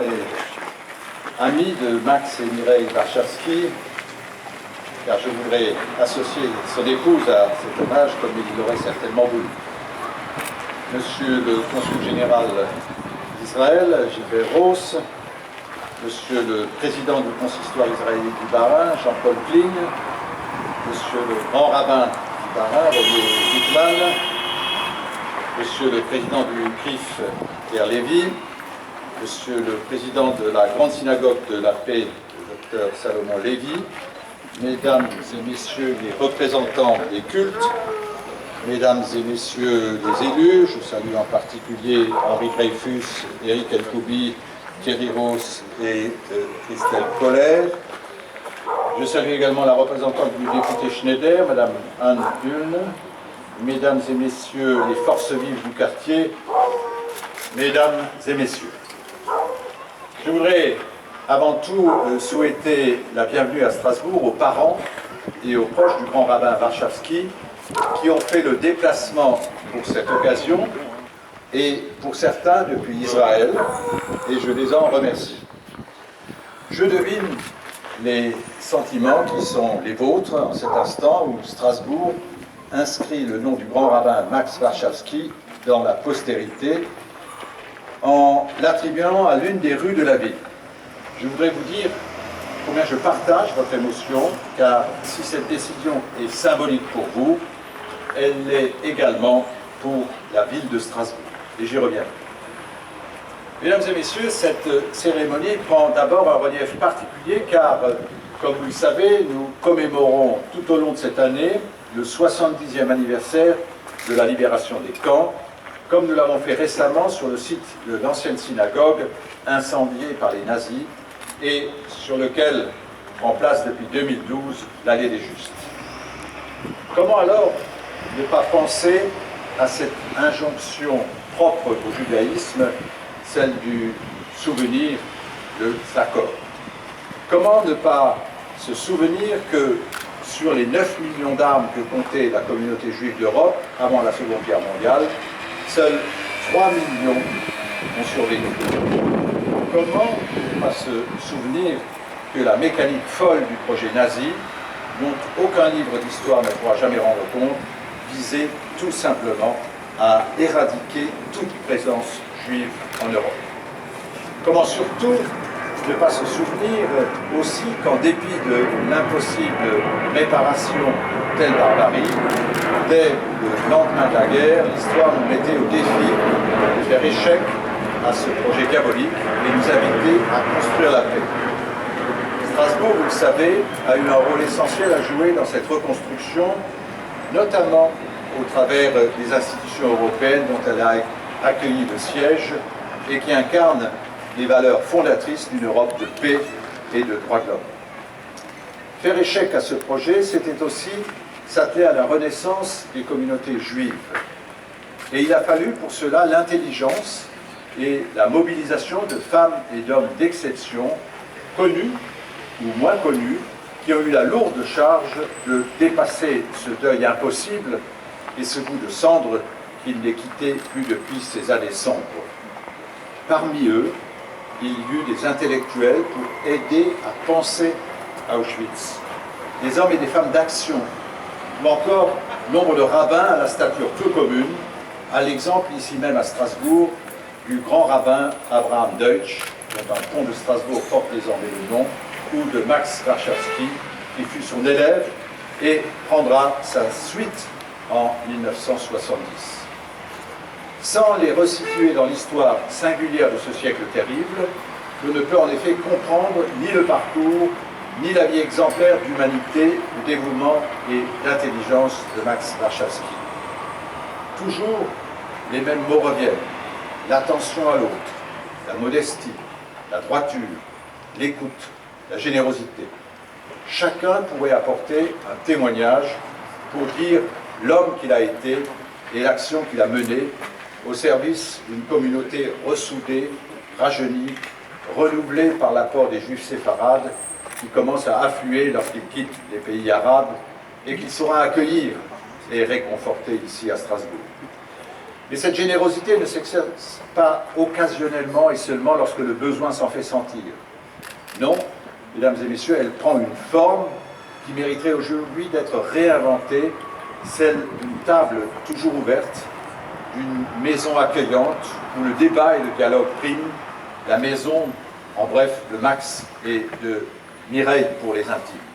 et ami de Max et Mireille Warszawski, car je voudrais associer son épouse à cet hommage comme il l'aurait certainement voulu. Monsieur le consul général d'Israël, Gilbert Ross, Monsieur le président du consistoire israélien du Bas-Rhin, Jean-Paul Kling, Monsieur le grand rabbin du Bas-Rhin, René Wittmann, Monsieur le président du CRIF, Pierre Lévy, Monsieur le président de la Grande Synagogue de la Paix, le Dr Salomon Lévy, Mesdames et Messieurs les représentants des cultes, Mesdames et Messieurs les élus, je salue en particulier Henri Dreyfus, Éric Elkoubi, Thierry Ross et Christelle Collet. Je salue également la représentante du député Schneider, Madame Anne Hulne, Mesdames et Messieurs les forces vives du quartier, Mesdames et Messieurs. Je voudrais avant tout souhaiter la bienvenue à Strasbourg aux parents et aux proches du grand rabbin Warszawski qui ont fait le déplacement pour cette occasion et pour certains depuis Israël, et je les en remercie. Je devine les sentiments qui sont les vôtres en cet instant où Strasbourg inscrit le nom du grand rabbin Max Warszawski dans la postérité en l'attribuant à l'une des rues de la ville. Je voudrais vous dire combien je partage votre émotion, car si cette décision est symbolique pour vous, elle l'est également pour la ville de Strasbourg. Et j'y reviens. Mesdames et messieurs, cette cérémonie prend d'abord un relief particulier car, comme vous le savez, nous commémorons tout au long de cette année le 70e anniversaire de la libération des camps, comme nous l'avons fait récemment sur le site de l'ancienne synagogue incendiée par les nazis et sur lequel prend place depuis 2012 l'Allée des Justes. Comment alors ne pas penser à cette injonction propre au judaïsme, celle du souvenir de Zakor. Comment ne pas se souvenir que sur les 9 millions d'âmes que comptait la communauté juive d'Europe avant la Seconde Guerre mondiale, seuls 3 millions ont survécu. Comment ne pas se souvenir que la mécanique folle du projet nazi, dont aucun livre d'histoire ne pourra jamais rendre compte, visait tout simplement à éradiquer toute présence juive en Europe. Comment surtout ne pas se souvenir aussi qu'en dépit de l'impossible réparation telle barbarie, dès le lendemain de la guerre, l'histoire nous mettait au défi de faire échec à ce projet diabolique et nous inviter à construire la paix. Strasbourg, vous le savez, a eu un rôle essentiel à jouer dans cette reconstruction, notamment au travers des institutions européennes dont elle a accueilli le siège et qui incarnent les valeurs fondatrices d'une Europe de paix et de droits de l'homme. Faire échec à ce projet, c'était aussi s'atteler à la renaissance des communautés juives. Et il a fallu pour cela l'intelligence et la mobilisation de femmes et d'hommes d'exception, connus ou moins connus, qui ont eu la lourde charge de dépasser ce deuil impossible et ce goût de cendre qui ne les quittait plus depuis ces années sombres. Parmi eux, il y eut des intellectuels pour aider à penser à Auschwitz, des hommes et des femmes d'action, ou encore nombre de rabbins à la stature peu commune, à l'exemple ici même à Strasbourg du grand rabbin Abraham Deutsch, dont un pont de Strasbourg porte désormais le nom, ou de Max Warszawski, qui fut son élève et prendra sa suite en 1970. Sans les resituer dans l'histoire singulière de ce siècle terrible, on ne peut en effet comprendre ni le parcours, ni la vie exemplaire d'humanité, de dévouement et d'intelligence de Max Warszawski. Toujours les mêmes mots reviennent: l'attention à l'autre, la modestie, la droiture, l'écoute, la générosité. Chacun pourrait apporter un témoignage pour dire l'homme qu'il a été et l'action qu'il a menée au service d'une communauté ressoudée, rajeunie, renouvelée par l'apport des Juifs séfarades qui commencent à affluer lorsqu'ils quittent les pays arabes et qu'il saura accueillir et réconforter ici à Strasbourg. Mais cette générosité ne s'exerce pas occasionnellement et seulement lorsque le besoin s'en fait sentir. Non, mesdames et messieurs, elle prend une forme qui mériterait aujourd'hui d'être réinventée, celle d'une table toujours ouverte, d'une maison accueillante où le débat et le dialogue priment, la maison, en bref, de Max et de Mireille pour les intimes.